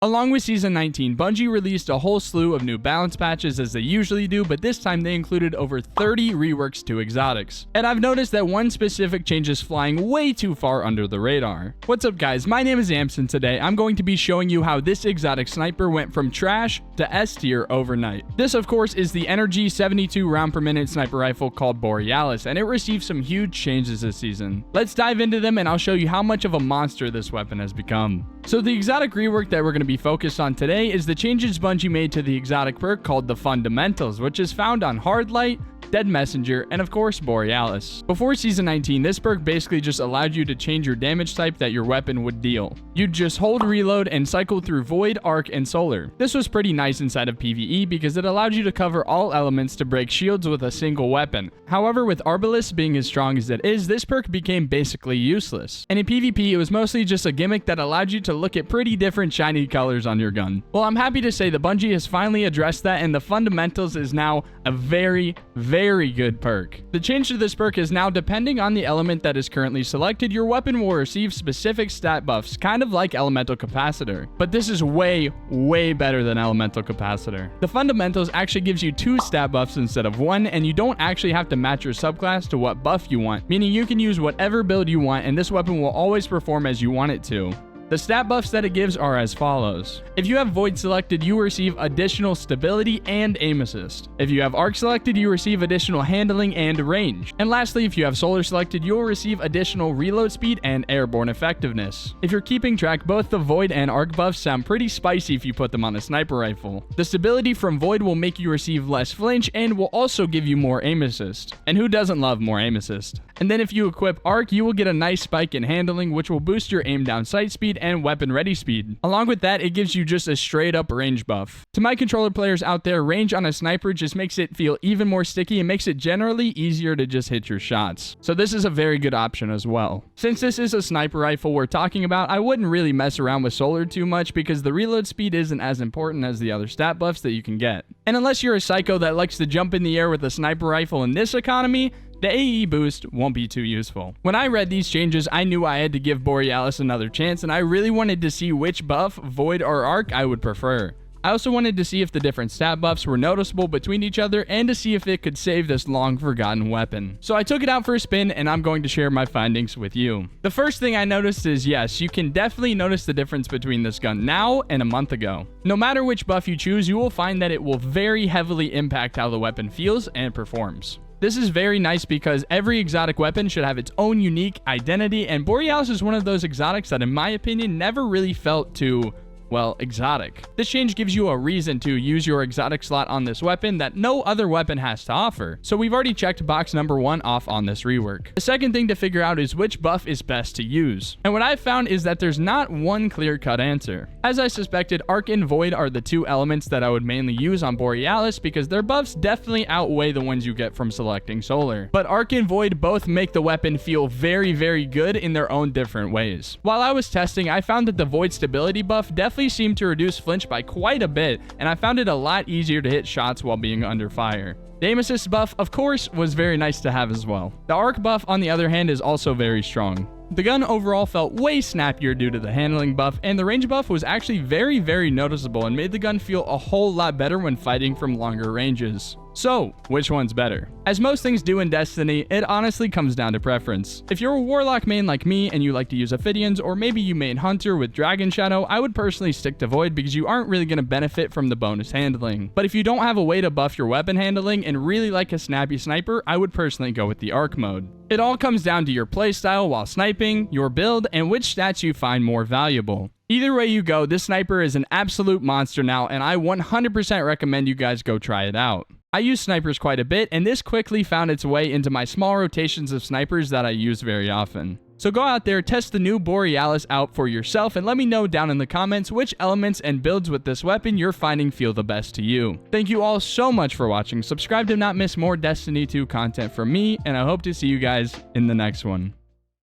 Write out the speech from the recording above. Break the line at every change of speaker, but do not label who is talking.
Along with Season 19, Bungie released a whole slew of new balance patches as they usually do, but this time they included over 30 reworks to exotics. And I've noticed that one specific change is flying way too far under the radar. What's up guys, my name is Amson. Today I'm going to be showing you how this exotic sniper went from trash to S tier overnight. This of course is the Energy 72 round per minute sniper rifle called Borealis, and it received some huge changes this season. Let's dive into them and I'll show you how much of a monster this weapon has become. So the exotic rework that we're going to be focused on today is the changes Bungie made to the exotic perk called the Fundamentals, which is found on Hard Light, Dead Messenger, and of course Borealis. Before Season 19, this perk basically just allowed you to change your damage type that your weapon would deal. You'd just hold reload and cycle through Void, Arc, and Solar. This was pretty nice inside of PvE because it allowed you to cover all elements to break shields with a single weapon. However, with Arbalest being as strong as it is, this perk became basically useless. And in PvP, it was mostly just a gimmick that allowed you to look at pretty different shiny colors on your gun. Well, I'm happy to say that Bungie has finally addressed that, and the Fundamentals is now a very good perk. The change to this perk is now, depending on the element that is currently selected, your weapon will receive specific stat buffs, kind of like Elemental Capacitor. But this is way better than Elemental Capacitor. The Fundamentals actually gives you 2 stat buffs instead of 1, and you don't actually have to match your subclass to what buff you want, meaning you can use whatever build you want and this weapon will always perform as you want it to. The stat buffs that it gives are as follows. If you have Void selected, you receive additional stability and aim assist. If you have Arc selected, you receive additional handling and range. And lastly, if you have Solar selected, you'll receive additional reload speed and airborne effectiveness. If you're keeping track, both the Void and Arc buffs sound pretty spicy if you put them on a sniper rifle. The stability from Void will make you receive less flinch and will also give you more aim assist. And who doesn't love more aim assist? And then if you equip Arc, you will get a nice spike in handling, which will boost your aim down sight speed and weapon ready speed. Along with that, it gives you just a straight up range buff. To my controller players out there, range on a sniper just makes it feel even more sticky and makes it generally easier to just hit your shots. So this is a very good option as well. Since this is a sniper rifle we're talking about, I wouldn't really mess around with Solar too much because the reload speed isn't as important as the other stat buffs that you can get. And unless you're a psycho that likes to jump in the air with a sniper rifle in this economy, the AE boost won't be too useful. When I read these changes, I knew I had to give Borealis another chance, and I really wanted to see which buff, Void or Arc, I would prefer. I also wanted to see if the different stat buffs were noticeable between each other and to see if it could save this long forgotten weapon. So I took it out for a spin and I'm going to share my findings with you. The first thing I noticed is yes, you can definitely notice the difference between this gun now and a month ago. No matter which buff you choose, you will find that it will very heavily impact how the weapon feels and performs. This is very nice because every exotic weapon should have its own unique identity, and Borealis is one of those exotics that in my opinion never really felt too, well, exotic. This change gives you a reason to use your exotic slot on this weapon that no other weapon has to offer. So we've already checked box number 1 off on this rework. The second thing to figure out is which buff is best to use. And what I've found is that there's not one clear-cut answer. As I suspected, Arc and Void are the 2 elements that I would mainly use on Borealis because their buffs definitely outweigh the ones you get from selecting Solar. But Arc and Void both make the weapon feel very good in their own different ways. While I was testing, I found that the Void stability buff definitely seemed to reduce flinch by quite a bit, and I found it a lot easier to hit shots while being under fire. The aim assist buff, of course, was very nice to have as well. The Arc buff, on the other hand, is also very strong. The gun overall felt way snappier due to the handling buff, and the range buff was actually very noticeable and made the gun feel a whole lot better when fighting from longer ranges. So, which one's better? As most things do in Destiny, it honestly comes down to preference. If you're a Warlock main like me and you like to use Ophidians, or maybe you main Hunter with Dragon Shadow, I would personally stick to Void because you aren't really going to benefit from the bonus handling. But if you don't have a way to buff your weapon handling and really like a snappy sniper, I would personally go with the Arc mode. It all comes down to your playstyle while sniping, your build, and which stats you find more valuable. Either way you go, this sniper is an absolute monster now, and I 100% recommend you guys go try it out. I use snipers quite a bit, and this quickly found its way into my small rotations of snipers that I use very often. So go out there, test the new Borealis out for yourself, and let me know down in the comments which elements and builds with this weapon you're finding feel the best to you. Thank you all so much for watching. Subscribe to not miss more Destiny 2 content from me, and I hope to see you guys in the next one.